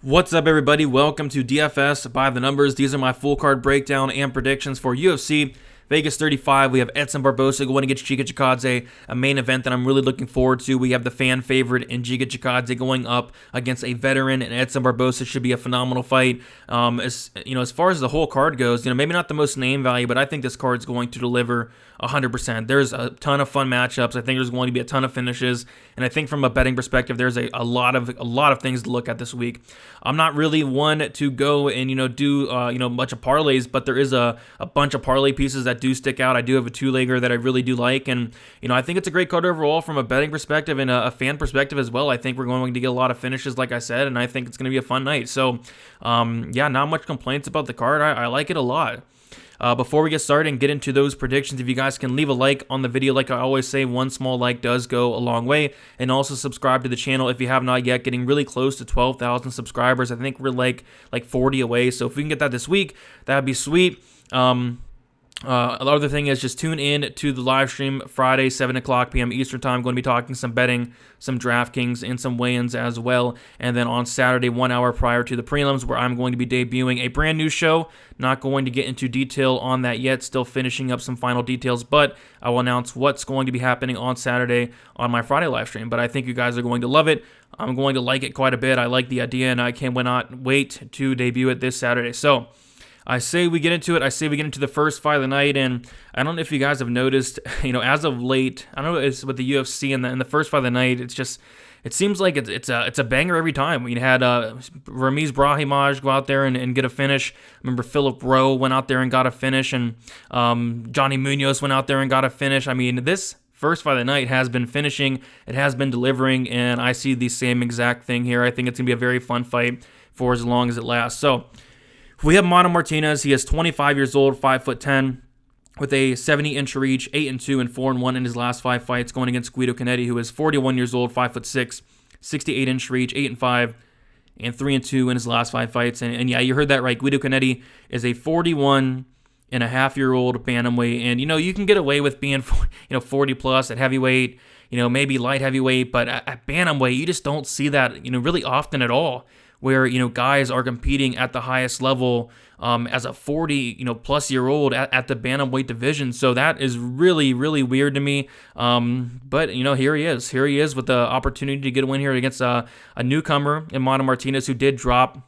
What's up, everybody? Welcome to DFS by the numbers. These are my full card breakdown and predictions for UFC Vegas 35. We have Edson Barbosa going against Chikadze, a main event that I'm really looking forward to. We have the fan favorite in Chikadze going up against a veteran, and Edson Barbosa should be a phenomenal fight. As far as the whole card goes, maybe not the most name value, but I think this card's going to deliver 100%. There's a ton of fun matchups. I think there's going to be a ton of finishes, and I think from a betting perspective, there's a lot of things to look at this week. I'm not really one to go and do a bunch of parlays, but there is a bunch of parlay pieces that do stick out. I do have a two-legger that I really do like, and I think it's a great card overall from a betting perspective and a fan perspective as well. I think we're going to get a lot of finishes, like I said, and I think it's going to be a fun night. So, not much complaints about the card. I like it a lot. Before we get started and get into those predictions, if you guys can leave a like on the video, like I always say, one small like does go a long way, and also subscribe to the channel if you have not yet. Getting really close to 12,000 subscribers. I think we're like 40 away, so if we can get that this week, that'd be sweet. Other thing is just tune in to the live stream Friday, 7 o'clock p.m. Eastern time. Going to be talking some betting, some DraftKings, and some weigh-ins as well. And then on Saturday, 1 hour prior to the prelims, where I'm going to be debuting a brand new show. Not going to get into detail on that yet. Still finishing up some final details, but I will announce what's going to be happening on Saturday on my Friday live stream. But I think you guys are going to love it. I'm going to like it quite a bit. I like the idea, and I cannot wait to debut it this Saturday. So I say we get into it. I say we get into the first fight of the night, and I don't know if you guys have noticed, as of late, I don't know, it's with the UFC and the first fight of the night, it seems like it's a banger every time. We had Ramiz Brahimaj go out there and get a finish. I remember Philip Rowe went out there and got a finish, and Johnny Munoz went out there and got a finish. I mean, this first fight of the night has been finishing. It has been delivering, and I see the same exact thing here. I think it's going to be a very fun fight for as long as it lasts. So we have Martinez. He is 25 years old, 5'10", with a 70-inch reach, 8-2 and 4-1 in his last 5 fights, going against Guido Connetti, who is 41 years old, 5'6", 68-inch reach, 8-5 and 3-2 in his last 5 fights. And yeah, you heard that right. Guido Connetti is a 41-and-a-half-year-old bantamweight, and you can get away with being 40 plus at heavyweight, maybe light heavyweight, but at bantamweight, you just don't see that really often at all, where guys are competing at the highest level as a 40 plus year old at the bantamweight division. So that is really, really weird to me. But here he is with the opportunity to get a win here against a newcomer in Martinez, who did drop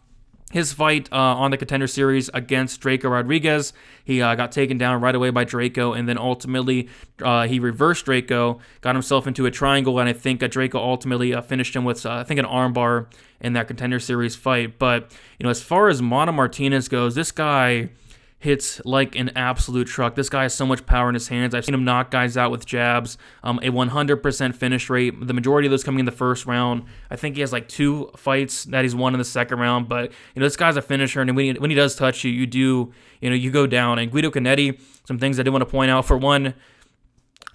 his fight on the Contender Series against Draco Rodriguez. He got taken down right away by Draco, and then ultimately he reversed Draco, got himself into a triangle, and I think Draco ultimately finished him with, an armbar in that Contender Series fight. But, as far as Martinez goes, this guy hits like an absolute truck. This guy has so much power in his hands. I've seen him knock guys out with jabs, a 100% finish rate. The majority of those coming in the first round. I think he has like 2 fights that he's won in the second round, but this guy's a finisher, and when he does touch you, you go down. And Guido Connetti, some things I did want to point out. For one,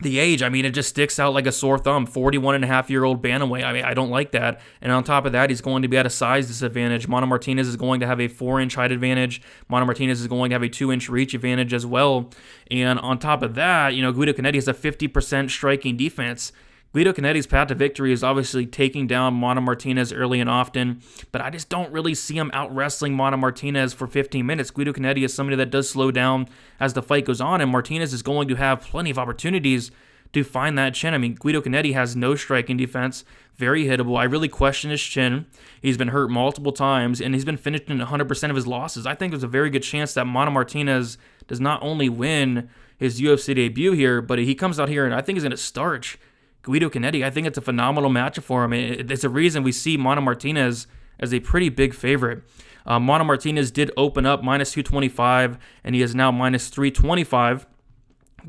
the age, it just sticks out like a sore thumb. 41-and-a-half-year-old bantamweight. I don't like that. And on top of that, he's going to be at a size disadvantage. Martinez is going to have a 4-inch height advantage. Martinez is going to have a 2-inch reach advantage as well. And on top of that, Guido Connetti has a 50% striking defense. Guido Connetti's path to victory is obviously taking down Martinez early and often, but I just don't really see him out-wrestling Martinez for 15 minutes. Guido Connetti is somebody that does slow down as the fight goes on, and Martinez is going to have plenty of opportunities to find that chin. Guido Connetti has no striking defense, very hittable. I really question his chin. He's been hurt multiple times, and he's been finished in 100% of his losses. I think there's a very good chance that Martinez does not only win his UFC debut here, but he comes out here and I think he's going to starch Guido Connetti. I think it's a phenomenal matchup for him. It's a reason we see Martinez as a pretty big favorite. Martinez did open up minus 225, and he is now minus 325.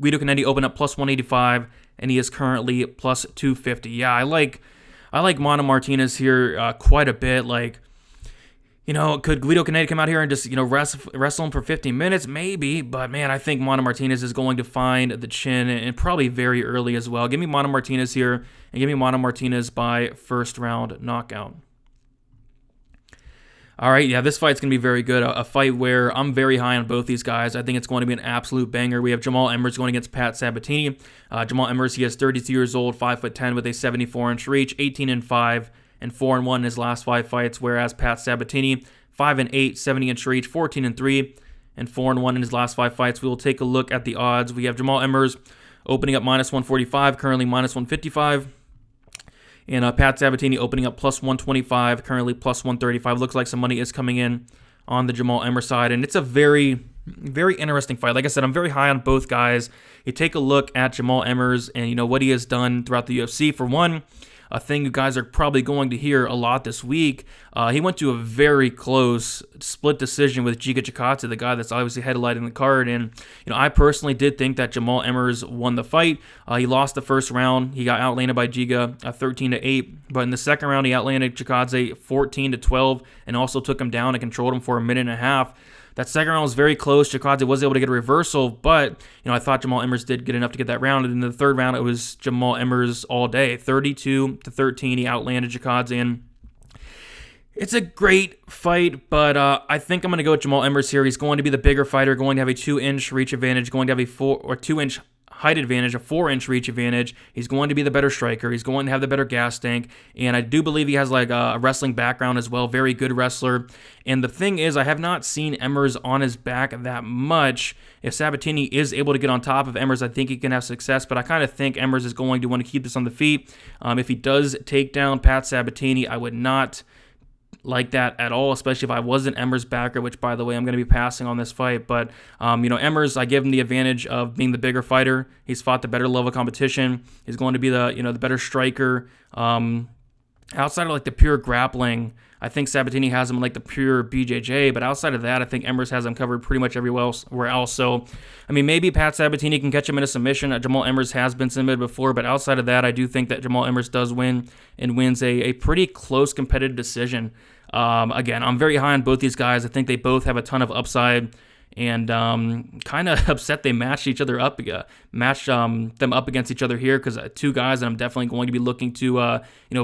Guido Connetti opened up plus 185, and he is currently plus 250. Yeah, I like Martinez here quite a bit. Could Guido Connetti come out here and just, wrestle him for 15 minutes? Maybe, but man, I think Martinez is going to find the chin, and probably very early as well. Give me Martinez here, and give me Martinez by first round knockout. All right, yeah, this fight's going to be very good. A fight where I'm very high on both these guys. I think it's going to be an absolute banger. We have Jamal Emmers going against Pat Sabatini. Jamal Emmers, he is 32 years old, 5'10", with a 74-inch reach, 18-5 and 4-1 in his last 5 fights, whereas Pat Sabatini, 5-8, 70-inch reach, 14-3, and 4-1 in his last 5 fights. We will take a look at the odds. We have Jamal Emmers opening up -145, currently -155. And Pat Sabatini opening up +125, currently +135. Looks like some money is coming in on the Jamal Emmers side. And it's a very, very interesting fight. Like I said, I'm very high on both guys. You take a look at Jamal Emmers and, what he has done throughout the UFC. For one, a thing you guys are probably going to hear a lot this week, he went to a very close split decision with Chikadze, the guy that's obviously headlining the card. And, I personally did think that Jamal Emmers won the fight. He lost the first round. He got outlanded by Giga 13-8. But in the second round, he outlanded Chikadze 14-12 and also took him down and controlled him for a minute and a half. That second round was very close. Chikadze was able to get a reversal, but I thought Jamal Emmers did get enough to get that round. And in the third round, it was Jamal Emmers all day, 32-13. He outlanded Chikadze, and it's a great fight. But I think I'm going to go with Jamal Emmers here. He's going to be the bigger fighter, going to have a 2-inch reach advantage, going to have a 2-inch height advantage, a 4-inch reach advantage. He's going to be the better striker. He's going to have the better gas tank. And I do believe he has like a wrestling background as well. Very good wrestler. And the thing is, I have not seen Emmers on his back that much. If Sabatini is able to get on top of Emmers, I think he can have success. But I kind of think Emmers is going to want to keep this on the feet. If he does take down Pat Sabatini, I would not like that at all, especially if I was an Emmers backer, which, by the way, I'm going to be passing on this fight. But, Emmers, I give him the advantage of being the bigger fighter. He's fought the better level of competition. He's going to be the better striker. Outside of, like, the pure grappling, I think Sabatini has him in, like, the pure BJJ. But outside of that, I think Emmers has him covered pretty much everywhere else. So, maybe Pat Sabatini can catch him in a submission. Jamal Emmers has been submitted before. But outside of that, I do think that Jamal Emmers does win and wins a pretty close competitive decision. Again, I'm very high on both these guys. I think they both have a ton of upside, and kind of upset they matched them up against each other here, because two guys that I'm definitely going to be looking to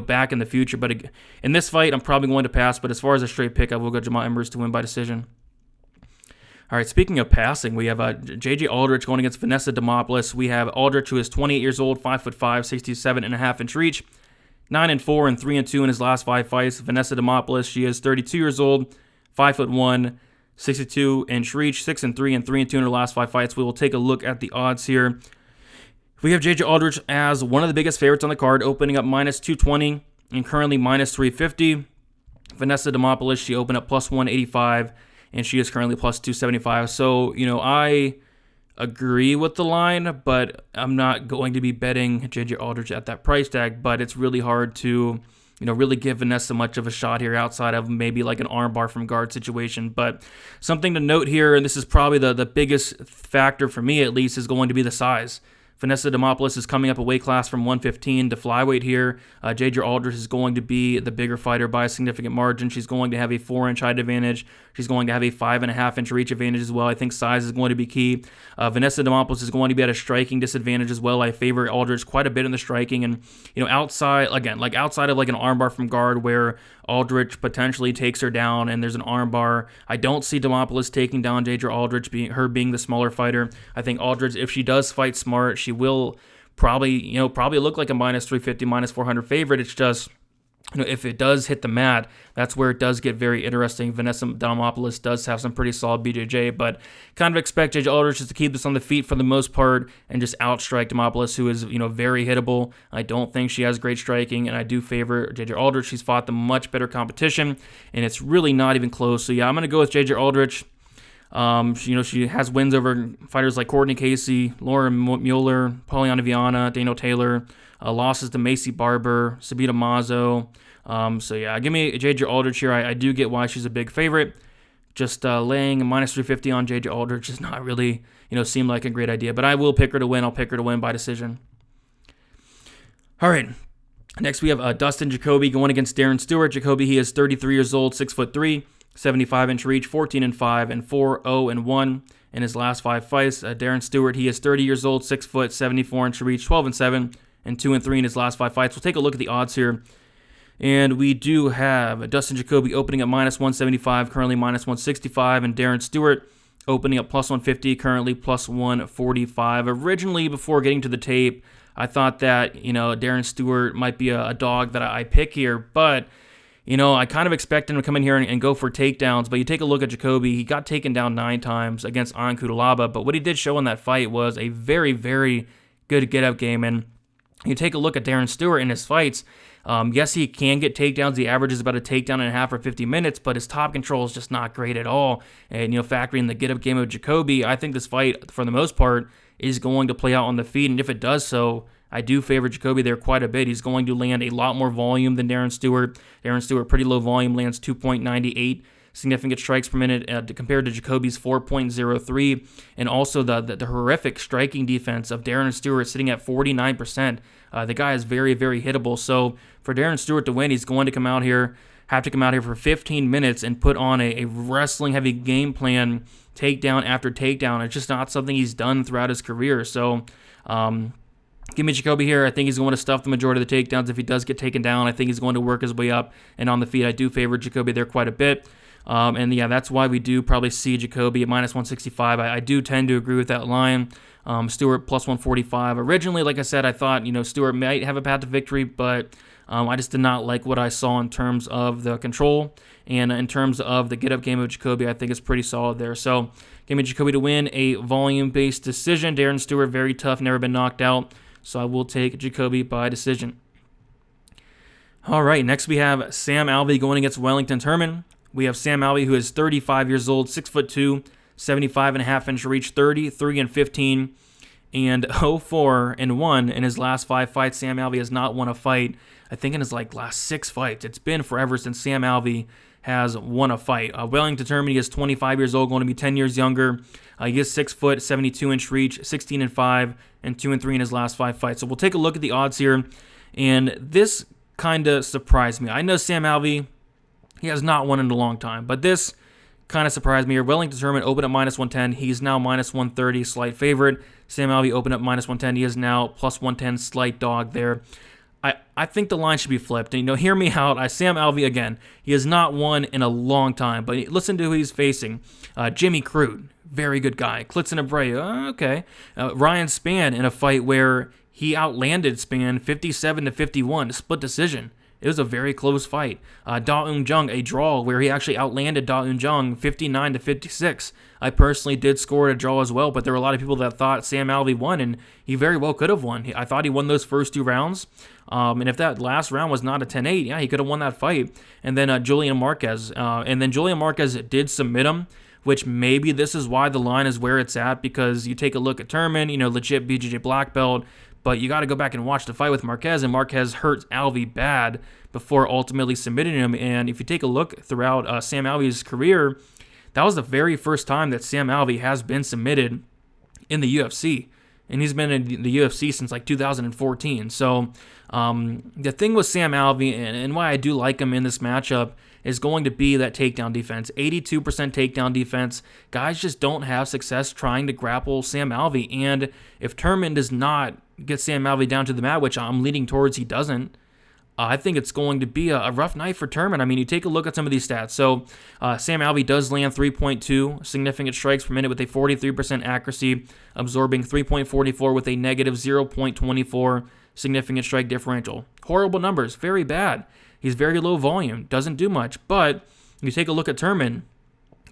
back in the future. But in this fight, I'm probably going to pass. But as far as a straight pick, I will go Jamal Emmers to win by decision. All right, speaking of passing, we have J.J. Aldrich going against Vanessa Demopolis. We have Aldrich, who is 28 years old, 5'5", 67.5-inch reach, 9-4 and 3-2 in his last 5 fights. Vanessa Demopolis, she is 32 years old, 5'1", 62-inch reach, 6-3 and 3-2 in her last 5 fights. We will take a look at the odds here. We have J.J. Aldrich as one of the biggest favorites on the card, opening up -220 and currently -350. Vanessa Demopolis, she opened up +185 and she is currently +275. So, I agree with the line, but I'm not going to be betting J.J. Aldrich at that price tag. But it's really hard to, really give Vanessa much of a shot here outside of maybe like an armbar from guard situation. But something to note here, and this is probably the biggest factor for me at least, is going to be the size. Vanessa Demopolis is coming up a weight class from 115 to flyweight here. J.J. Aldrich is going to be the bigger fighter by a significant margin. She's going to have a 4-inch height advantage. She's going to have a 5.5-inch reach advantage as well. I think size is going to be key. Vanessa Demopolis is going to be at a striking disadvantage as well. I favor Aldrich quite a bit in the striking. And, outside of like an armbar from guard where Aldrich potentially takes her down and there's an armbar, I don't see Demopolis taking down J.J. Aldrich, being the smaller fighter. I think Aldrich, if she does fight smart, she will probably look like a -350, -400 favorite. It's just, if it does hit the mat, that's where it does get very interesting. Vanessa Demopolis does have some pretty solid BJJ, but kind of expect J.J. Aldrich just to keep this on the feet for the most part and just outstrike Demopolis, who is, very hittable. I don't think she has great striking, and I do favor J.J. Aldrich. She's fought the much better competition, and it's really not even close. So yeah, I'm going to go with J.J. Aldrich. She has wins over fighters like Courtney Casey, Lauren Mueller, Poliana Viana, Dano Taylor, losses to Macy Barber, Sabita Mazo. So yeah, give me J.J. Aldrich here. I do get why she's a big favorite. Just laying -350 on J.J. Aldrich does not really, seem like a great idea. But I will pick her to win. I'll pick her to win by decision. All right. Next, we have Dustin Jacoby going against Darren Stewart. Jacoby, he is 33 years old, 6'3", 75-inch reach, 14-5 and 4-0-1 in his last 5 fights. Darren Stewart, he is 30 years old, 6 foot, 74-inch reach, 12-7 and 2-3 in his last 5 fights. We'll take a look at the odds here. And we do have Dustin Jacoby opening at -175, currently -165, and Darren Stewart opening up +150, currently +145. Originally, before getting to the tape, I thought that, Darren Stewart might be a dog that I pick here, but I kind of expect him to come in here and go for takedowns, but you take a look at Jacoby, he got taken down 9 times against Ankudalaba, but what he did show in that fight was a very, very good get-up game, and you take a look at Darren Stewart in his fights, yes, he can get takedowns, he averages about a takedown and a half for 50 minutes, but his top control is just not great at all, and, factoring the get-up game of Jacoby, I think this fight, for the most part, is going to play out on the feet, and if it does so, I do favor Jacoby there quite a bit. He's going to land a lot more volume than Darren Stewart. Darren Stewart, pretty low volume, lands 2.98 significant strikes per minute compared to Jacoby's 4.03. And also the horrific striking defense of Darren Stewart sitting at 49%. The guy is very, very hittable. So for Darren Stewart to win, he's going to have to come out here for 15 minutes and put on a wrestling-heavy game plan, takedown after takedown. It's just not something he's done throughout his career. So, give me Jacoby here. I think he's going to stuff the majority of the takedowns. If he does get taken down, I think he's going to work his way up. And on the feet, I do favor Jacoby there quite a bit. And yeah, that's why we do probably see Jacoby at minus 165. I do tend to agree with that line. Stewart plus 145. Originally, like I said, I thought, Stewart might have a path to victory, but I just did not like what I saw in terms of the control. And in terms of the get-up game of Jacoby, I think it's pretty solid there. So give me Jacoby to win a volume-based decision. Darren Stewart, very tough, never been knocked out. So I will take Jacoby by decision. All right, next we have Sam Alvey going against Wellington Turman. We have Sam Alvey, who is 35 years old, 6'2", 75.5-inch reach, 30-3-15, and 0-4-1 in his last 5 fights. Sam Alvey has not won a fight, I think, in his last 6 fights. It's been forever since Sam Alvey has won a fight. Wellington Turman, he is 25 years old, going to be 10 years younger. He is 6 foot, 72-inch reach, 16-5, and 2-3 in his last 5 fights. So we'll take a look at the odds here, and this kind of surprised me. I know Sam Alvey, he has not won in a long time, but this kind of surprised me here. Wellington Turman opened at minus 110. He's now minus 130, slight favorite. Sam Alvey opened up minus 110. He is now plus 110, slight dog there. I think the line should be flipped. And, hear me out. Sam Alvey, again, he has not won in a long time, but listen to who he's facing. Jimmy Crute, very good guy. Klitzen Abreu, okay. Ryan Spann in a fight where he outlanded Spann 57-51, a split decision. It was a very close fight. Da Eun Jung, a draw where he actually outlanded Da Eun Jung 59-56. I personally did score a draw as well, but there were a lot of people that thought Sam Alvey won, and he very well could have won. I thought he won those first 2 rounds, and if that last round was not a 10-8, yeah, he could have won that fight. And then Julian Marquez, did submit him, which maybe this is why the line is where it's at, because you take a look at Turman, legit BJJ black belt, but you got to go back and watch the fight with Marquez, and Marquez hurt Alvey bad before ultimately submitting him. And if you take a look throughout Sam Alvey's career, that was the very first time that Sam Alvey has been submitted in the UFC. And he's been in the UFC since 2014. So the thing with Sam Alvey, and why I do like him in this matchup, is going to be that takedown defense. 82% takedown defense. Guys just don't have success trying to grapple Sam Alvey. And if Turman does not get Sam Alvey down to the mat, which I'm leaning towards he doesn't, I think it's going to be a rough night for Turman. I mean, you take a look at some of these stats. So Sam Alvey does land 3.2 significant strikes per minute with a 43% accuracy, absorbing 3.44 with a negative 0.24 significant strike differential. Horrible numbers, very bad. He's very low volume, doesn't do much. But you take a look at Turman,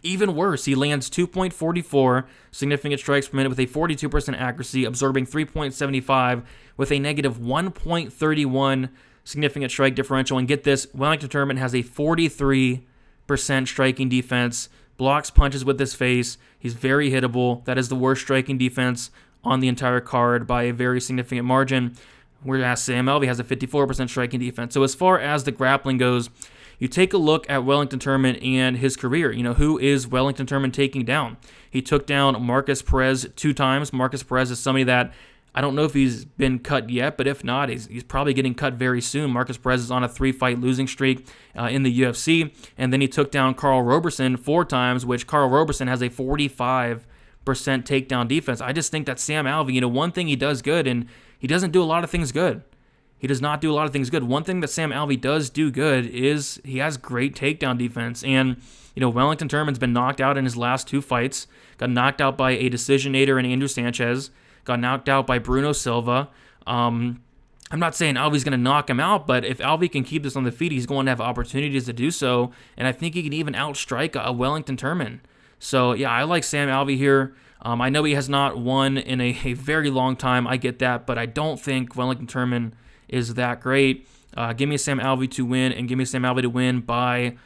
even worse, he lands 2.44 significant strikes per minute with a 42% accuracy, absorbing 3.75 with a negative 1.31 significant strike differential. And get this, Wellington Turman has a 43% striking defense, blocks punches with his face. He's very hittable. That is the worst striking defense on the entire card by a very significant margin, whereas Sam Alvey has a 54% striking defense. So as far as the grappling goes, you take a look at Wellington Turman and his career. Who is Wellington Turman taking down? He took down Marcus Perez 2 times. Marcus Perez is somebody that I don't know if he's been cut yet, but if not, he's probably getting cut very soon. Marcus Perez is on a 3-fight losing streak in the UFC. And then he took down Carl Roberson 4 times, which Carl Roberson has a 45% takedown defense. I just think that Sam Alvey, one thing he does good, and he doesn't do a lot of things good. He does not do a lot of things good. One thing that Sam Alvey does do good is he has great takedown defense. And, Wellington Turman's been knocked out in his last 2 fights. Got knocked out by a decisionator in Andrew Sanchez. Got knocked out by Bruno Silva. I'm not saying Alvey's going to knock him out, but if Alvey can keep this on the feet, he's going to have opportunities to do so, and I think he can even outstrike a Wellington Turman. So, yeah, I like Sam Alvey here. I know he has not won in a very long time. I get that, but I don't think Wellington Turman is that great. Give me Sam Alvey to win, and give me Sam Alvey to win by,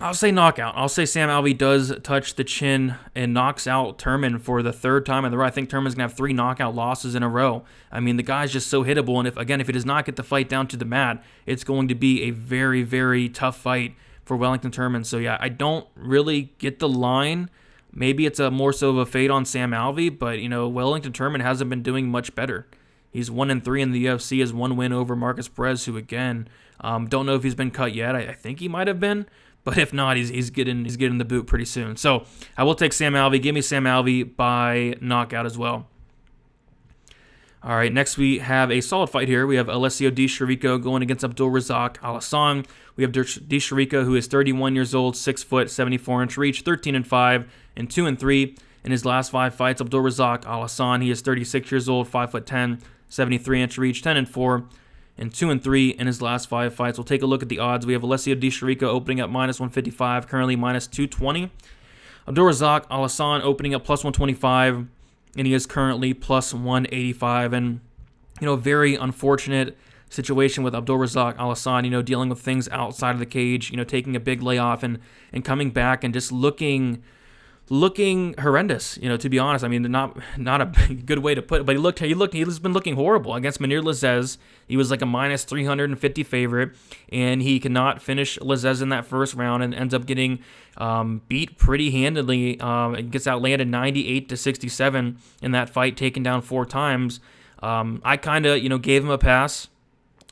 I'll say knockout. I'll say Sam Alvey does touch the chin and knocks out Turman for the third time in the row. I think Turman's going to have 3 knockout losses in a row. I mean, the guy's just so hittable, and if he does not get the fight down to the mat, it's going to be a very, very tough fight for Wellington Turman. So, yeah, I don't really get the line. Maybe it's a more so of a fade on Sam Alvey, but, Wellington Turman hasn't been doing much better. He's 1-3 in the UFC, has 1 win over Marcus Perez, who, again, don't know if he's been cut yet. I think he might have been. But if not, he's getting the boot pretty soon. So I will take Sam Alvey. Give me Sam Alvey by knockout as well. All right, next we have a solid fight here. We have Alessio Di Chirico going against Abdulrazak Al-Hassan. We have Di Chirico, who is 31 years old, 6 foot, 74-inch reach, 13-5, and 2-3 in his last 5 fights. Abdulrazak Al-Hassan, he is 36 years old, 5'10", 73-inch reach, 10-4. And 2-3 in his last 5 fights. We'll take a look at the odds. We have Alessio Di Chirico opening up -155, currently -220. Abdulrazak Al-Hassan opening up +125, and he is currently +185. And, very unfortunate situation with Abdulrazak Al-Hassan, dealing with things outside of the cage, taking a big layoff and coming back and just looking horrendous, to be honest. I mean, not a good way to put it, but he's been looking horrible against Mounir Lazzez. He was like a -350 favorite, and he cannot finish Lazzez in that first round and ends up getting beat pretty handedly. It gets outlanded 98-67 in that fight, taken down 4 times. I kind of, gave him a pass.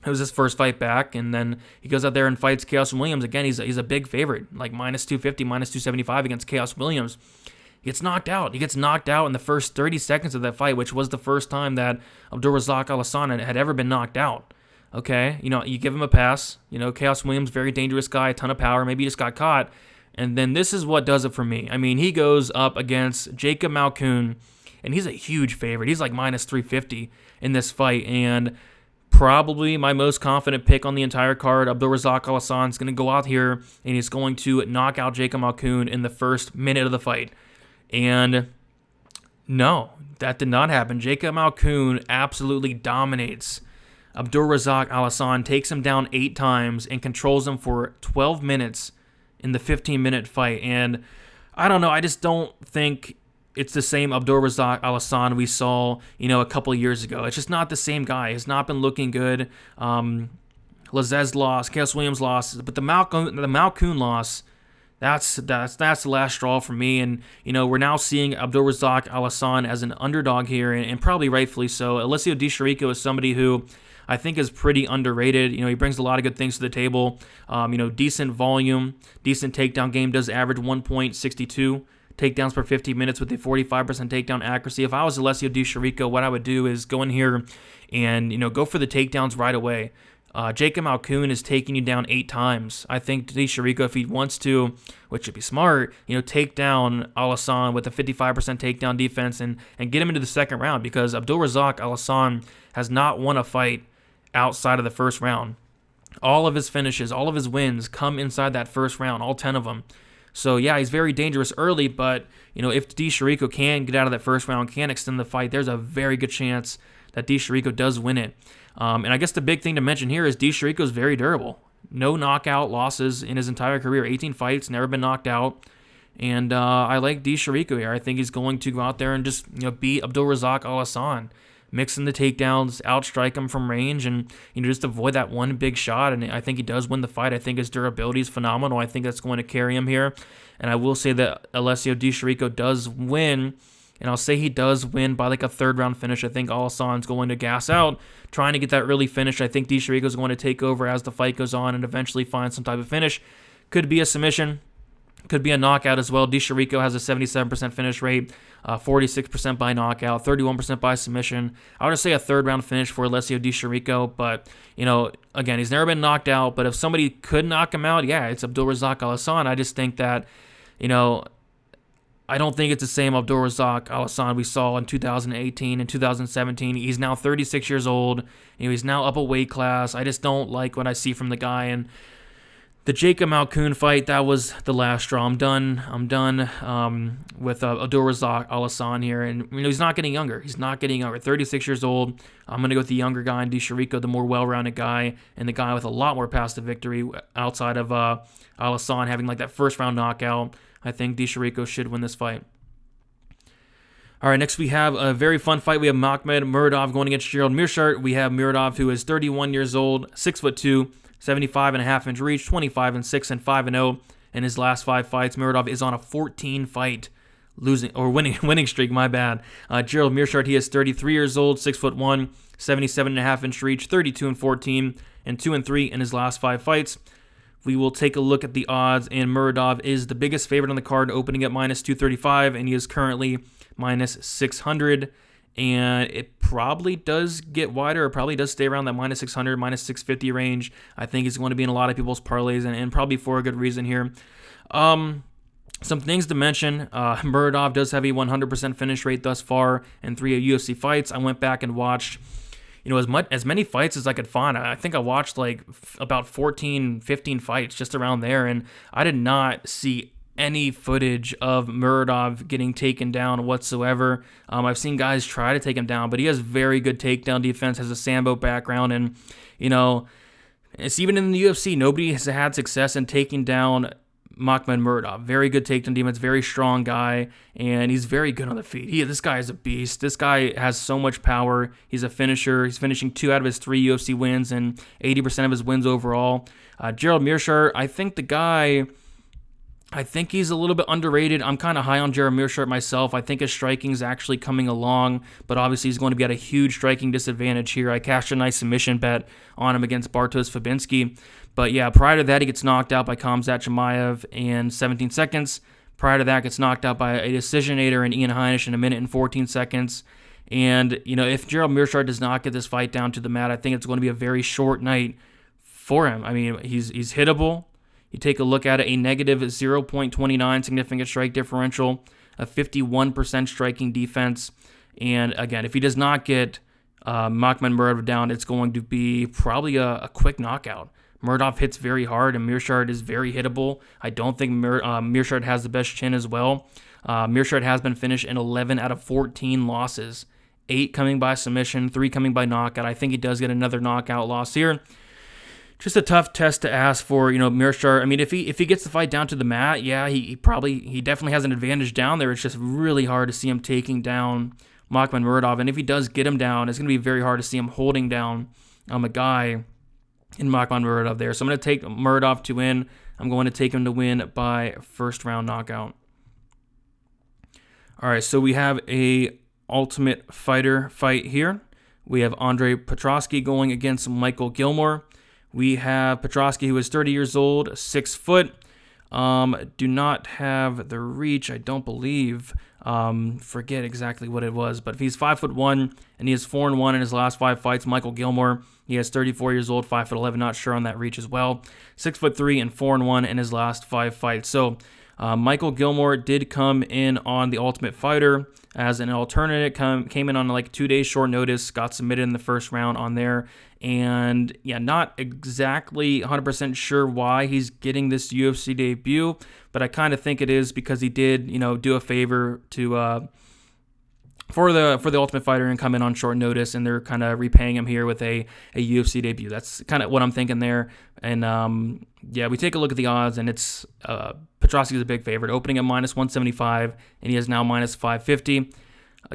It was his first fight back, and then he goes out there and fights Chaos Williams. Again, he's a big favorite, like -250, -275 against Chaos Williams. He gets knocked out. He gets knocked out in the first 30 seconds of that fight, which was the first time that Abdulrazak Al-Hassan had ever been knocked out. Okay, you give him a pass. Chaos Williams, very dangerous guy, a ton of power. Maybe he just got caught. And then this is what does it for me. I mean, he goes up against Jacob Malkoun, and he's a huge favorite. He's like -350 in this fight, and probably my most confident pick on the entire card. Abdulrazak Al-Hassan is going to go out here, and he's going to knock out Jacob Malkoun in the first minute of the fight. And no, that did not happen. Jacob Malkoun absolutely dominates Abdulrazak Al-Hassan, takes him down 8 times, and controls him for 12 minutes in the 15-minute fight. And I don't know, I just don't think it's the same Abdulrazak Al-Hassan we saw, a couple years ago. It's just not the same guy. He's not been looking good. Lazzez lost, Chaos Williams lost, but the Malkoun loss, that's the last straw for me. And we're now seeing Abdulrazak Al-Hassan as an underdog here, and probably rightfully so. Alessio Di Chirico is somebody who I think is pretty underrated. He brings a lot of good things to the table. Decent volume, decent takedown game. Does average 1.62 takedowns per 50 minutes with a 45% takedown accuracy. If I was Alessio Di Chirico, what I would do is go in here and go for the takedowns right away. Jacob Malkoun is taking you down 8 times. I think Di Chirico, if he wants to, which would be smart, take down Al-Hassan with a 55% takedown defense and get him into the second round, because Abdulrazak Al-Hassan has not won a fight outside of the first round. All of his finishes, all of his wins come inside that first round, all 10 of them. So, yeah, he's very dangerous early, but, if Di Chirico can get out of that first round, can extend the fight, there's a very good chance that Di Chirico does win it. And I guess the big thing to mention here is Di Chirico is very durable. No knockout losses in his entire career, 18 fights, never been knocked out. And I like Di Chirico here. I think he's going to go out there and just beat Abdulrazak Al-Hassan, mix in the takedowns, outstrike him from range, and just avoid that one big shot. And I think he does win the fight. I think his durability is phenomenal. I think that's going to carry him here. And I will say that Alessio Di Chirico does win, and I'll say he does win by like a 3rd round finish. I think Al-Hassan's going to gas out, trying to get that early finish. I think Di Chirico is going to take over as the fight goes on and eventually find some type of finish. Could be a submission. Could be a knockout as well. Di Chirico has a 77% finish rate, 46% by knockout, 31% by submission. I would just say a 3rd round finish for Alessio Di Chirico, but, again, he's never been knocked out, but if somebody could knock him out, yeah, it's Abdulrazak Al-Hassan. I just think that, I don't think it's the same Abdulrazak Al-Hassan we saw in 2018 and 2017. He's now 36 years old. He's now up a weight class. I just don't like what I see from the guy. And the Jacob Malkoun fight, that was the last straw. I'm done with Abdulrazak Al-Hassan here. And he's not getting younger. 36 years old. I'm going to go with the younger guy in Chirico, the more well-rounded guy, and the guy with a lot more paths to victory outside of Al-Hassan having like that first-round knockout. I think Chirico should win this fight. All right, next we have a very fun fight. We have Muradov going against Gerald Meerschaert. We have Muradov, who is 31 years old, 6'2", 75.5-inch reach, 25-6 and 5-0 in his last 5 fights. Muradov is on a 14-fight winning streak. My bad. Gerald Meerschaert, he is 33 years old, 6'1", 77.5-inch reach, 32-14 and 2-3 in his last 5 fights. We will take a look at the odds, and Muradov is the biggest favorite on the card, opening at -235, and he is currently -600. And it probably does get wider. It probably does stay around that -600, -650 range. I think he's going to be in a lot of people's parlays, and probably for a good reason here. Some things to mention. Muradov does have a 100% finish rate thus far in 3 UFC fights. I went back and watched as many fights as I could find. I think I watched like about 14, 15 fights just around there, and I did not see any footage of Muradov getting taken down whatsoever. I've seen guys try to take him down, but he has very good takedown defense, has a Sambo background, and it's even in the UFC, nobody has had success in taking down Muradov. Very good takedown defense, very strong guy, and he's very good on the feet. This guy is a beast. This guy has so much power. He's a finisher. He's finishing 2 out of his 3 UFC wins and 80% of his wins overall. Gerald Meerschaert, I think he's a little bit underrated. I'm kind of high on Gerald Meerschaert myself. I think his striking is actually coming along, but obviously he's going to be at a huge striking disadvantage here. I cashed a nice submission bet on him against Bartosz Fabinski. But yeah, prior to that, he gets knocked out by Khamzat Chimaev in 17 seconds. Prior to that, gets knocked out by a decisionator in Ian Heinisch in 1 minute and 14 seconds. And, if Gerald Meerschaert does not get this fight down to the mat, I think it's going to be a very short night for him. I mean, he's hittable. You take a look at it, a negative 0.29 significant strike differential, a 51% striking defense. And again, if he does not get Muradov down, it's going to be probably a quick knockout. Muradov hits very hard, and Meerschaert is very hittable. I don't think Meerschaert has the best chin as well. Meerschaert has been finished in 11 out of 14 losses, 8 coming by submission, 3 coming by knockout. I think he does get another knockout loss here. Just a tough test to ask for, Meerschaert. I mean, if he gets the fight down to the mat, yeah, he definitely has an advantage down there. It's just really hard to see him taking down Muradov, and if he does get him down, it's going to be very hard to see him holding down a guy in Muradov there. So I'm going to take Muradov to win. I'm going to take him to win by first round knockout. All right, so we have a Ultimate Fighter fight here. We have Andre Petrovski going against Michael Gilmore. We have Petrovski, who is 30 years old, 6 foot. Do not have the reach, I don't believe. Forget exactly what it was, but if he's 5'1" and he has 4-1 in his last 5 fights, Michael Gilmore, he is 34 years old, 5'11", not sure on that reach as well. 6'3" and 4-1 in his last 5 fights. So Michael Gilmore did come in on the Ultimate Fighter as an alternate. Came in on like 2 days short notice, got submitted in the first round on there. And yeah, not exactly 100% sure why he's getting this UFC debut, but I kind of think it is because he did, do a favor to for the Ultimate Fighter and come in on short notice, and they're kind of repaying him here with a UFC debut. That's kind of what I'm thinking there. And yeah, we take a look at the odds, and it's Petrovski's a big favorite, opening at -175, and he is now -550.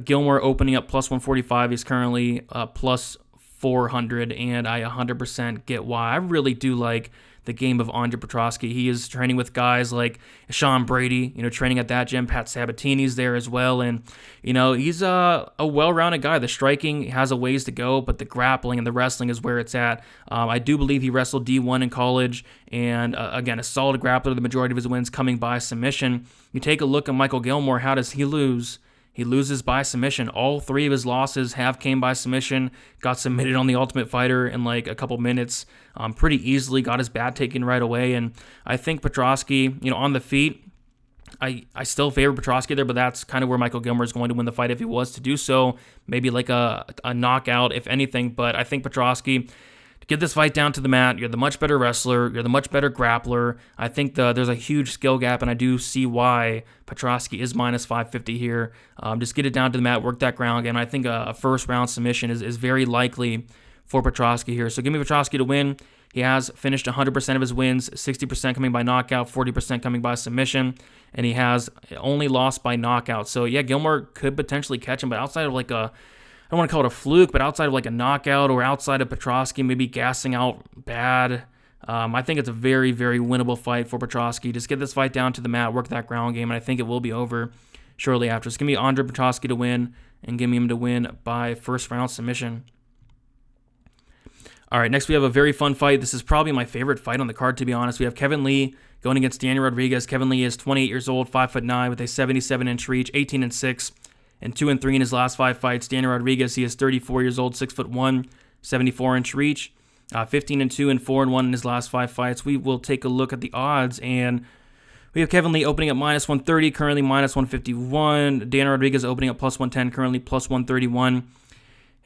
Gilmore opening up +145. He's currently +400, and I 100% get why. I really do like the game of Andre Petrovski. He is training with guys like Sean Brady, training at that gym. Pat Sabatini's there as well, and he's a well-rounded guy. The striking has a ways to go, but the grappling and the wrestling is where it's at. I do believe he wrestled D1 in college, and again, a solid grappler. The majority of his wins coming by submission. You take a look at Michael Gilmore. How does he lose? He loses by submission. All 3 of his losses came by submission. Got submitted on the Ultimate Fighter in like a couple minutes, pretty easily. Got his bat taken right away. And I think Petrovski, on the feet, I still favor Petrovski there, but that's kind of where Michael Gilmore is going to win the fight if he was to do so. Maybe like a knockout, if anything. But I think Petrovski, to get this fight down to the mat, you're the much better wrestler. You're the much better grappler. I think there's a huge skill gap, and I do see why Petrovski is minus 550 here. Just get it down to the mat, work that ground game. I think a first-round submission is very likely for Petrovski here. So give me Petrovski to win. He has finished 100% of his wins, 60% coming by knockout, 40% coming by submission, and he has only lost by knockout. So yeah, Gilmore could potentially catch him, but outside of like I don't want to call it a fluke, but outside of like a knockout or outside of Petrovski maybe gassing out bad, I think it's a very, very winnable fight for Petrovski. Just get this fight down to the mat, work that ground game, and I think it will be over shortly after. So give me Andre Petrovski to win, and give me him to win by first-round submission. All right, next we have a very fun fight. This is probably my favorite fight on the card, to be honest. We have Kevin Lee going against Daniel Rodriguez. Kevin Lee is 28 years old, 5'9", with a 77-inch reach, 18-6, and 2-3 in his last 5 fights. Daniel Rodriguez, he is 34 years old, 6'1", 74-inch reach, 15-2 and 4-1 in his last 5 fights. We will take a look at the odds, and we have Kevin Lee opening at minus 130, currently minus 151. Daniel Rodriguez opening at plus 110, currently plus 131.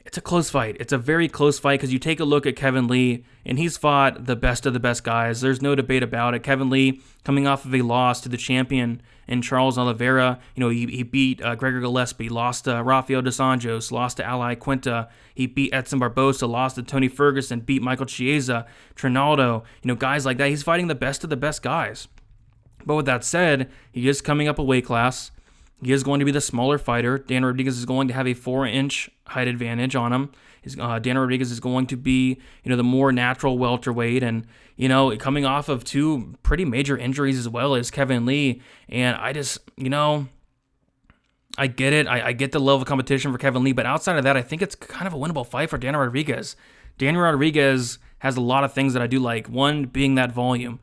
It's a close fight. It's a very close fight because you take a look at Kevin Lee, and he's fought the best of the best guys. There's no debate about it. Kevin Lee, coming off of a loss to the champion in Charles Oliveira, he beat Gregor Gillespie, lost to Rafael dos Anjos, lost to Ali Quinta. He beat Edson Barbosa, lost to Tony Ferguson, beat Michael Chiesa, Trinaldo, guys like that. He's fighting the best of the best guys. But with that said, he is coming up a weight class. He is going to be the smaller fighter. Dan Rodriguez is going to have a 4-inch height advantage on him. Dan Rodriguez is going to be, the more natural welterweight, and coming off of 2 pretty major injuries as well as Kevin Lee. And I just, I get it. I get the level of competition for Kevin Lee, but outside of that, I think it's kind of a winnable fight for Daniel Rodriguez. Daniel Rodriguez has a lot of things that I do like. One being that volume.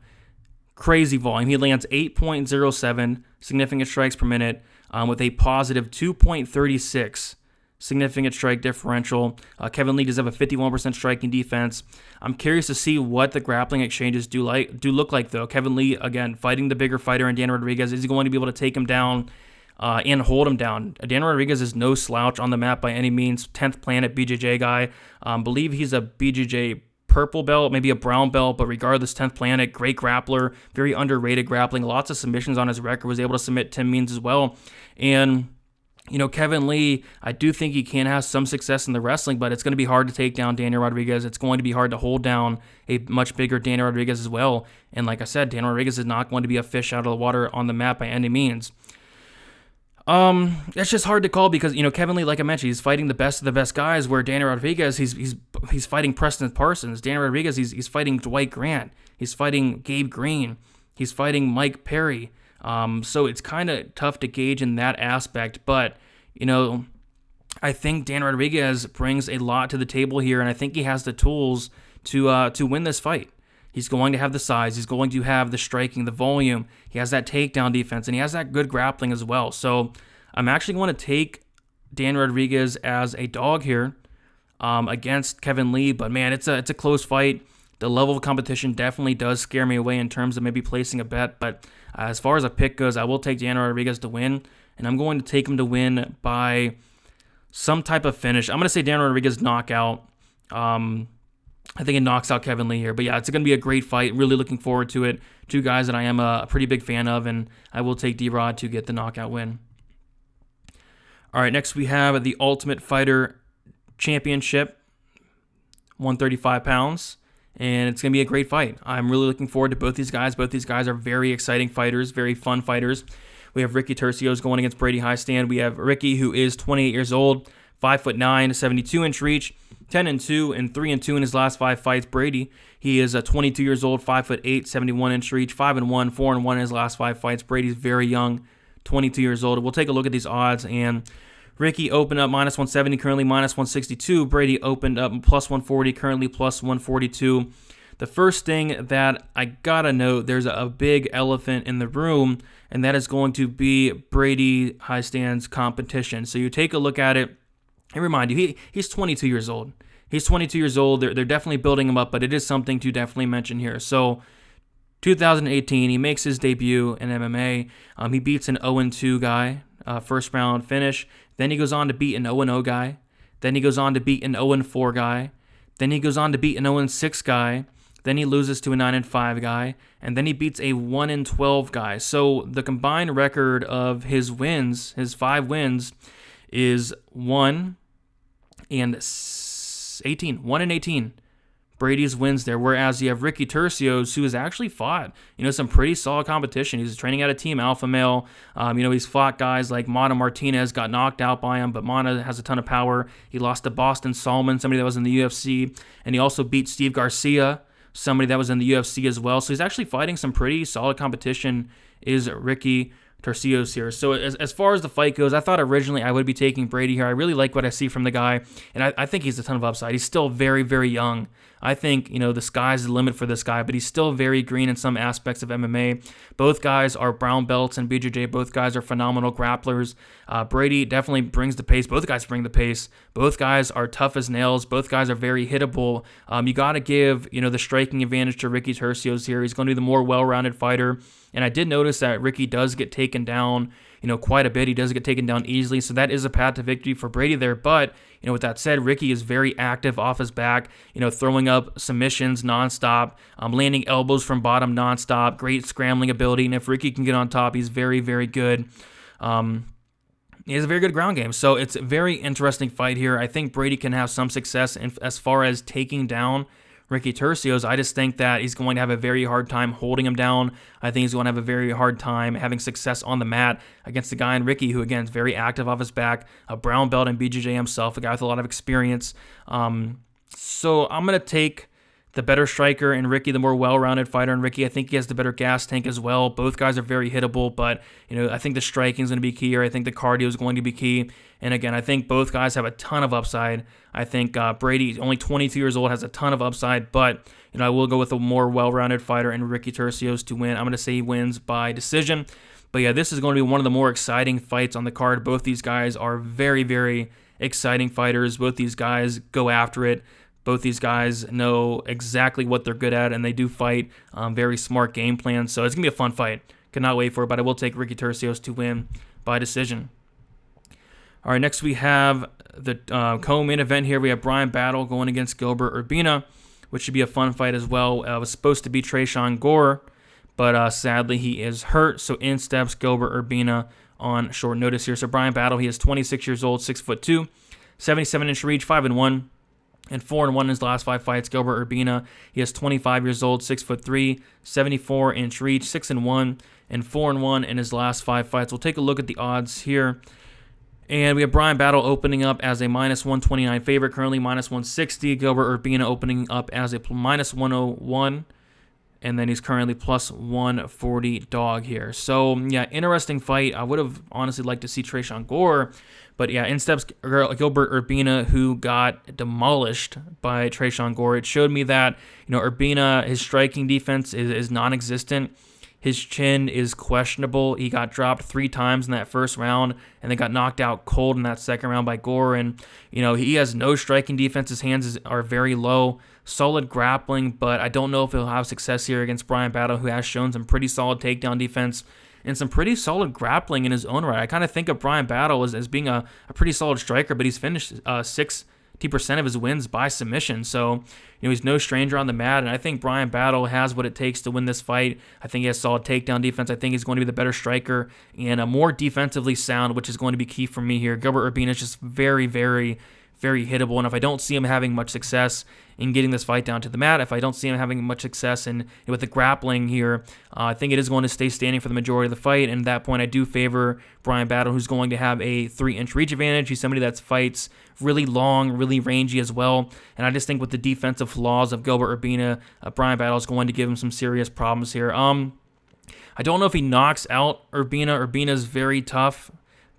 Crazy volume. He lands 8.07 significant strikes per minute with a positive 2.36 significant strike differential. Kevin Lee does have a 51% striking defense. I'm curious to see what the grappling exchanges do look like, though. Kevin Lee, again, fighting the bigger fighter in Daniel Rodriguez. Is he going to be able to take him down and hold him down? Daniel Rodriguez is no slouch on the map by any means. 10th planet BJJ guy. Believe he's a BJJ purple belt, maybe a brown belt, but regardless, 10th planet, great grappler, very underrated grappling, lots of submissions on his record, was able to submit Tim Means as well. And, Kevin Lee, I do think he can have some success in the wrestling, but it's going to be hard to take down Daniel Rodriguez. It's going to be hard to hold down a much bigger Daniel Rodriguez as well. And like I said, Daniel Rodriguez is not going to be a fish out of the water on the map by any means. It's just hard to call because, Kevin Lee, like I mentioned, he's fighting the best of the best guys, where Daniel Rodriguez, he's fighting Preston Parsons. Daniel Rodriguez, he's fighting Dwight Grant. He's fighting Gabe Green. He's fighting Mike Perry. So it's kind of tough to gauge in that aspect, but, I think Daniel Rodriguez brings a lot to the table here, and I think he has the tools to win this fight. He's going to have the size. He's going to have the striking, the volume. He has that takedown defense, and he has that good grappling as well. So I'm actually going to take Dan Rodriguez as a dog here against Kevin Lee. But, man, it's a close fight. The level of competition definitely does scare me away in terms of maybe placing a bet. But as far as a pick goes, I will take Dan Rodriguez to win, and I'm going to take him to win by some type of finish. I'm going to say Dan Rodriguez knockout. I think it knocks out Kevin Lee here. But yeah, it's going to be a great fight. Really looking forward to it. 2 guys that I am a pretty big fan of, and I will take D-Rod to get the knockout win. All right, next we have the Ultimate Fighter Championship, 135 pounds, and it's going to be a great fight. I'm really looking forward to both these guys. Both these guys are very exciting fighters, very fun fighters. We have Ricky Turcios going against Brady Highstand. We have Ricky, who is 28 years old, 5'9", 72-inch reach, 10-2 and 3-2 in his last 5 fights. Brady, he is 22 years old, 5'8", 71-inch reach, 5-1, 4-1 in his last 5 fights. Brady's very young, 22 years old. We'll take a look at these odds, and Ricky opened up minus 170, currently minus 162. Brady opened up plus 140, currently plus 142. The first thing that I gotta note, there's a big elephant in the room, and that is going to be Brady Highstand's competition. So you take a look at it, and remind you, he's 22 years old. He's 22 years old. They're definitely building him up, but it is something to definitely mention here. So 2018, he makes his debut in MMA. He beats an 0-2 guy, first round finish. Then he goes on to beat an 0-0 guy. Then he goes on to beat an 0-4 guy. Then he goes on to beat an 0-6 guy. Then he loses to a 9-5 guy. And then he beats a 1-12 guy. So the combined record of his wins, his 5 wins, is 1-18. 1-18. Brady's wins there, whereas you have Ricky Turcios, who has actually fought, some pretty solid competition. He's training at a Team Alpha Male. He's fought guys like Mana Martinez, got knocked out by him, but Mana has a ton of power. He lost to Boston Solomon, somebody that was in the UFC, and he also beat Steve Garcia, somebody that was in the UFC as well. So he's actually fighting some pretty solid competition, is Ricky Turcios here. So as far as the fight goes, I thought originally I would be taking Brady here. I really like what I see from the guy, and I think he's a ton of upside. He's still very, very young. I think, the sky's the limit for this guy, but he's still very green in some aspects of MMA. Both guys are brown belts in BJJ. Both guys are phenomenal grapplers. Brady definitely brings the pace. Both guys bring the pace. Both guys are tough as nails. Both guys are very hittable. You got to give, the striking advantage to Ricky Turcios here. He's going to be the more well-rounded fighter. And I did notice that Ricky does get taken down, quite a bit. He does get taken down easily, so that is a path to victory for Brady there. But, with that said, Ricky is very active off his back, throwing up submissions nonstop, landing elbows from bottom nonstop, great scrambling ability. And if Ricky can get on top, he's very, very good. He has a very good ground game. So it's a very interesting fight here. I think Brady can have some success as far as taking down Ricky Turcios. I just think that he's going to have a very hard time holding him down. I think he's going to have a very hard time having success on the mat against a guy in Ricky who, again, is very active off his back, a brown belt in BJJ himself, a guy with a lot of experience. So I'm going to take the better striker in Ricky, the more well-rounded fighter in Ricky. I think he has the better gas tank as well. Both guys are very hittable, but I think the striking is going to be key here. I think the cardio is going to be key. And again, I think both guys have a ton of upside. I think Brady, only 22 years old, has a ton of upside, but I will go with a more well-rounded fighter in Ricky Turcios to win. I'm going to say he wins by decision. But yeah, this is going to be one of the more exciting fights on the card. Both these guys are very, very exciting fighters. Both these guys go after it. Both these guys know exactly what they're good at, and they do fight very smart game plans. So it's going to be a fun fight. Cannot wait for it, but I will take Ricky Turcios to win by decision. All right, next we have the co-main event here. We have Brian Battle going against Gilbert Urbina, which should be a fun fight as well. It was supposed to be Tresean Gore, but sadly he is hurt. So in steps Gilbert Urbina on short notice here. So Brian Battle, he is 26 years old, 6'2", 77-inch reach, 5-1. And 4-1 in his last 5 fights. Gilbert Urbina, he is 25 years old, 6'3", 74-inch reach, 6-1, and 4-1 in his last 5 fights. We'll take a look at the odds here. And we have Brian Battle opening up as a -129 favorite, currently -160. Gilbert Urbina opening up as a -101. And then he's currently +140 dog here. So, yeah, interesting fight. I would have honestly liked to see Tresean Gore. But, yeah, in steps Gilbert Urbina, who got demolished by Tresean Gore. It showed me that, Urbina, his striking defense is non-existent. His chin is questionable. He got dropped 3 times in that first round and then got knocked out cold in that second round by Gore. And, he has no striking defense. His hands are very low. Solid grappling, but I don't know if he'll have success here against Brian Battle, who has shown some pretty solid takedown defense and some pretty solid grappling in his own right. I kind of think of Brian Battle as being a pretty solid striker, but he's finished 60% of his wins by submission. So, he's no stranger on the mat, and I think Brian Battle has what it takes to win this fight. I think he has solid takedown defense. I think he's going to be the better striker and a more defensively sound, which is going to be key for me here. Gilbert Urbina is just very, very, very hittable, and if I don't see him having much success in getting this fight down to the mat, if I don't see him having much success with the grappling here, I think it is going to stay standing for the majority of the fight, and at that point I do favor Brian Battle, who's going to have a 3-inch reach advantage. He's somebody that fights really long, really rangy as well, and I just think with the defensive flaws of Gilbert Urbina, Brian Battle is going to give him some serious problems here. I don't know if he knocks out Urbina. Urbina's very tough,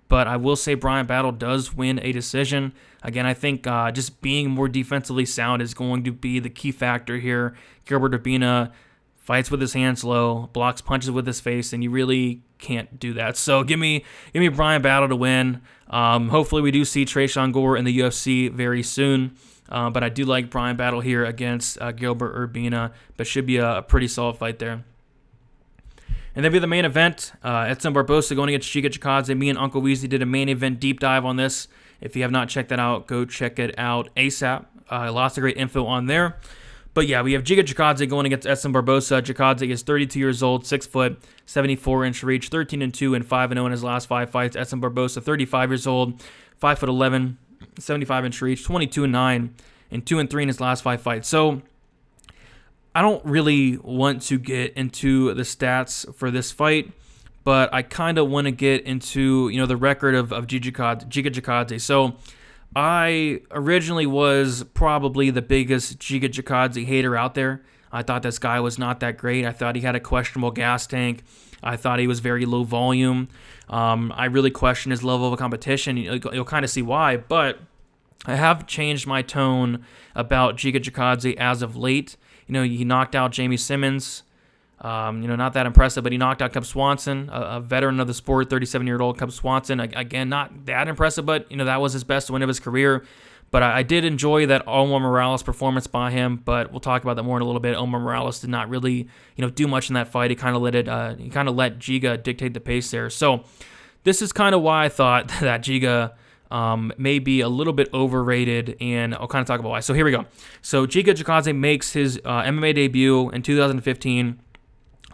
but I will say Brian Battle does win a decision. Again, I think just being more defensively sound is going to be the key factor here. Gilbert Urbina fights with his hands low, blocks punches with his face, and you really can't do that. So give me Brian Battle to win. Hopefully we do see Tresean Gore in the UFC very soon. But I do like Brian Battle here against Gilbert Urbina, but should be a pretty solid fight there. And then we have the main event, Edson Barbosa going against Chikadze. Me and Uncle Weezy did a main event deep dive on this. If you have not checked that out, go check it out ASAP. Lots of great info on there. But yeah, we have Chikadze going against Edson Barbosa. Chikadze is 32 years old, 6 foot, 74-inch reach, 13-2 and 5-0 in his last 5 fights. Edson Barbosa, 35 years old, 5 foot 11, 75-inch reach, 22-9 and 2-3 in his last 5 fights. So I don't really want to get into the stats for this fight, but I kind of want to get into, the record of Chikadze. So I originally was probably the biggest Chikadze hater out there. I thought this guy was not that great. I thought he had a questionable gas tank. I thought he was very low volume. I really questioned his level of competition. You'll kind of see why, but I have changed my tone about Chikadze as of late. He knocked out Jamie Simmons. Not that impressive, but he knocked out Cub Swanson, a veteran of the sport, 37-year-old Cub Swanson. Again, not that impressive, but, that was his best win of his career. But I did enjoy that Omar Morales performance by him, but we'll talk about that more in a little bit. Omar Morales did not really, do much in that fight. He kind of let Giga dictate the pace there. So this is kind of why I thought that Giga may be a little bit overrated, and I'll kind of talk about why. So here we go. So Chikadze makes his MMA debut in 2015,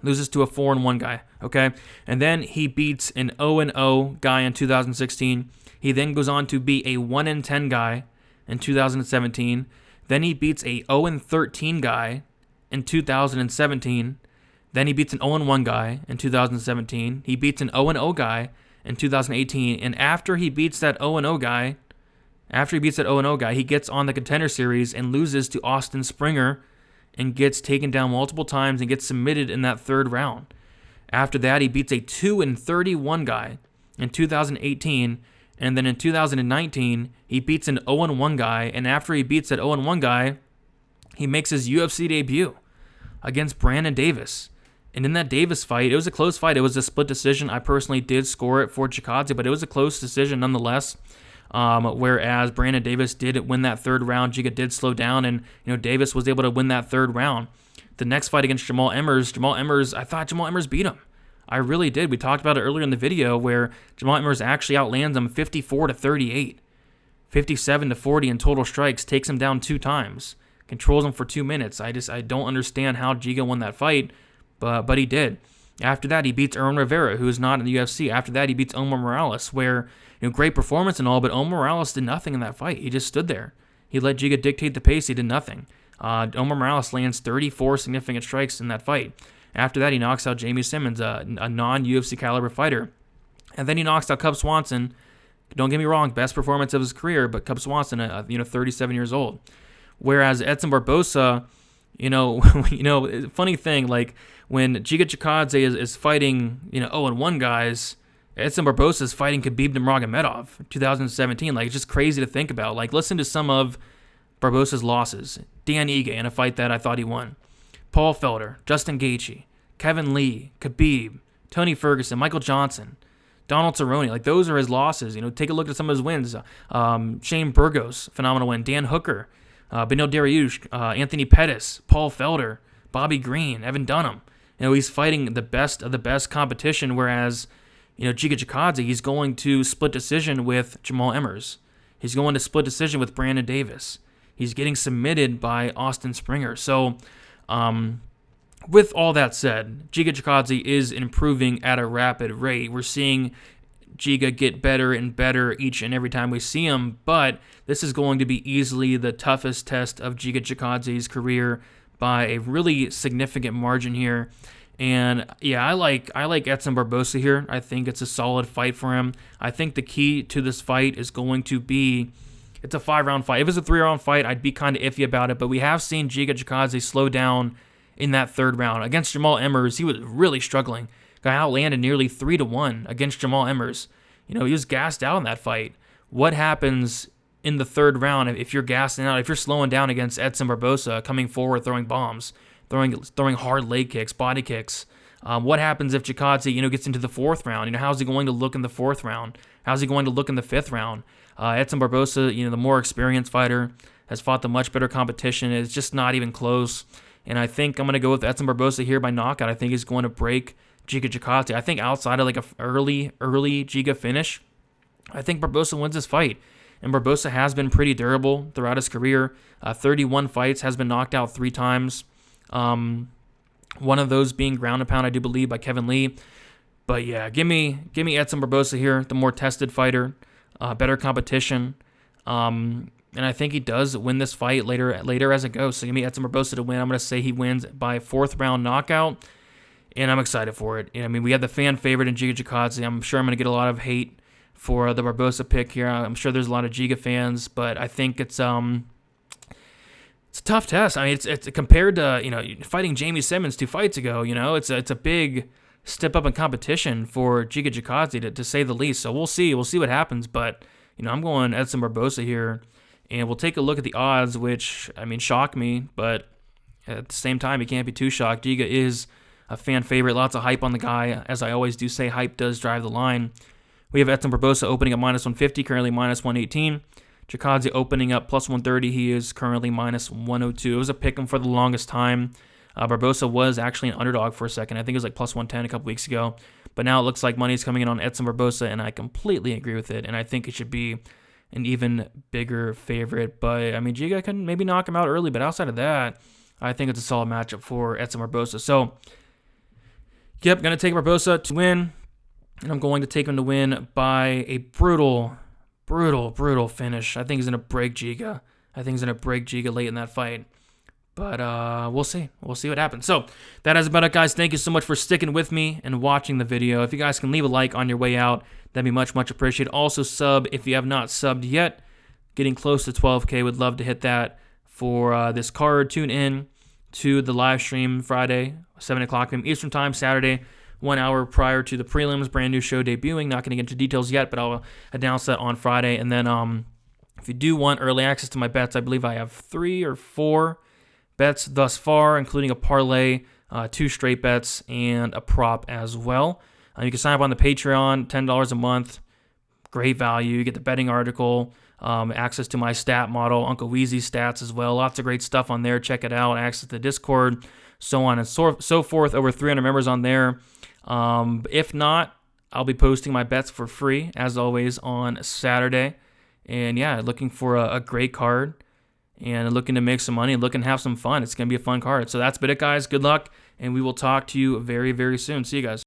loses to a 4-1 guy, okay? And then he beats an 0-0 guy in 2016. He then goes on to be a 1-10 guy in 2017. Then he beats a 0-13 guy in 2017. Then he beats an 0-1 guy in 2017. He beats an 0-0 guy in 2018, and after he beats that 0-0 guy, he gets on the Contender Series and loses to Austin Springer and gets taken down multiple times and gets submitted in that 3rd round. After that, he beats a 2-31 guy in 2018, and then in 2019, he beats an 0-1 guy, and after he beats that 0-1 guy, he makes his UFC debut against Brandon Davis. And in that Davis fight, it was a close fight. It was a split decision. I personally did score it for Chikadze, but it was a close decision nonetheless. Whereas Brandon Davis did win that 3rd round. Giga did slow down, and Davis was able to win that 3rd round. The next fight against Jamal Emmers, I thought Jamal Emmers beat him. I really did. We talked about it earlier in the video where Jamal Emmers actually outlands him 54-38, 57-40 in total strikes, takes him down 2 times, controls him for 2 minutes. I don't understand how Giga won that fight. But he did. After that, he beats Erwin Rivera, who is not in the UFC. After that, he beats Omar Morales, where, great performance and all, but Omar Morales did nothing in that fight. He just stood there. He let Giga dictate the pace. He did nothing. Omar Morales lands 34 significant strikes in that fight. After that, he knocks out Jamie Simmons, a non-UFC caliber fighter. And then he knocks out Cub Swanson. Don't get me wrong, best performance of his career, but Cub Swanson, 37 years old. Whereas Edson Barbosa, funny thing, like when Chikadze is fighting, 0-1 guys, Edson Barbosa is fighting Khabib Nurmagomedov 2017. Like, it's just crazy to think about. Like, listen to some of Barbosa's losses. Dan Ige in a fight that I thought he won. Paul Felder, Justin Gaethje, Kevin Lee, Khabib, Tony Ferguson, Michael Johnson, Donald Cerrone. Like, those are his losses. Take a look at some of his wins. Shane Burgos, phenomenal win. Dan Hooker, Benil Dariush, Anthony Pettis, Paul Felder, Bobby Green, Evan Dunham. He's fighting the best of the best competition, whereas, Chikadze, he's going to split decision with Jamal Emmers. He's going to split decision with Brandon Davis. He's getting submitted by Austin Springer. So, with all that said, Chikadze is improving at a rapid rate. We're seeing Giga get better and better each and every time we see him, but this is going to be easily the toughest test of Chikadze's career by a really significant margin here. And yeah, I like Edson Barbosa here. I think it's a solid fight for him. I think the key to this fight is going to be, it's a 5-round fight. If it's a 3-round fight, I'd be kind of iffy about it, but we have seen Chikadze slow down in that 3rd round. Against Jamal Emmers, he was really struggling. Got outlanded nearly 3-1 against Jamal Emmers. He was gassed out in that fight. What happens in the 3rd round if you're gassing out, if you're slowing down against Edson Barbosa, coming forward, throwing bombs, throwing hard leg kicks, body kicks? What happens if Chikadze, gets into the 4th round? How's he going to look in the 4th round? How's he going to look in the 5th round? Edson Barbosa, the more experienced fighter, has fought the much better competition. It's just not even close. And I think I'm going to go with Edson Barbosa here by knockout. I think he's going to break Giga Chikadze. I think outside of like a early Giga finish, I think Barbosa wins this fight. And Barbosa has been pretty durable throughout his career. 31 fights, has been knocked out 3 times. One of those being ground and pound, I do believe, by Kevin Lee. But yeah, give me Edson Barbosa here, the more tested fighter, better competition. And I think he does win this fight later as it goes. So give me Edson Barbosa to win. I'm going to say he wins by 4th round knockout. And I'm excited for it. I mean, we have the fan favorite in Giga Chikadze. I'm sure I'm going to get a lot of hate for the Barbosa pick here. I'm sure there's a lot of Giga fans, but I think it's a tough test. I mean, it's compared to fighting Jamie Simmons 2 fights ago. It's a big step up in competition for Giga Chikadze to say the least. So we'll see what happens. But I'm going Edson Barbosa here, and we'll take a look at the odds, which shock me, but at the same time, you can't be too shocked. Giga is a fan favorite, lots of hype on the guy. As I always do say, hype does drive the line. We have Edson Barbosa opening at -150, currently -118. Chikadze opening up +130. He is currently -102. It was a pick 'em for the longest time. Barbosa was actually an underdog for a second. I think it was like +110 a couple weeks ago. But now it looks like money's coming in on Edson Barbosa, and I completely agree with it. And I think it should be an even bigger favorite. But, Giga can maybe knock him out early. But outside of that, I think it's a solid matchup for Edson Barbosa. So, yep, going to take Barbosa to win. And I'm going to take him to win by a brutal finish. I think he's going to break Giga. Late in that fight. But we'll see. We'll see what happens. So that is about it, guys. Thank you so much for sticking with me and watching the video. If you guys can leave a like on your way out, that'd be much, much appreciated. Also, sub if you have not subbed yet. Getting close to 12K. Would love to hit that for this card. Tune in to the live stream Friday, 7 o'clock p.m. Eastern Time, Saturday, 1 hour prior to the prelims. Brand new show debuting. Not going to get into details yet, but I'll announce that on Friday. And then if you do want early access to my bets, I believe I have 3 or 4 bets thus far, including a parlay, 2 straight bets, and a prop as well. You can sign up on the Patreon, $10 a month. Great value. You get the betting article, access to my stat model, Uncle Weezy's stats as well. Lots of great stuff on there. Check it out. Access to the Discord, so on and so forth. Over 300 members on there. If not, I'll be posting my bets for free, as always, on Saturday. And yeah, looking for a great card and looking to make some money and looking to have some fun. It's going to be a fun card. So that's been it, guys. Good luck, and we will talk to you very, very soon. See you guys.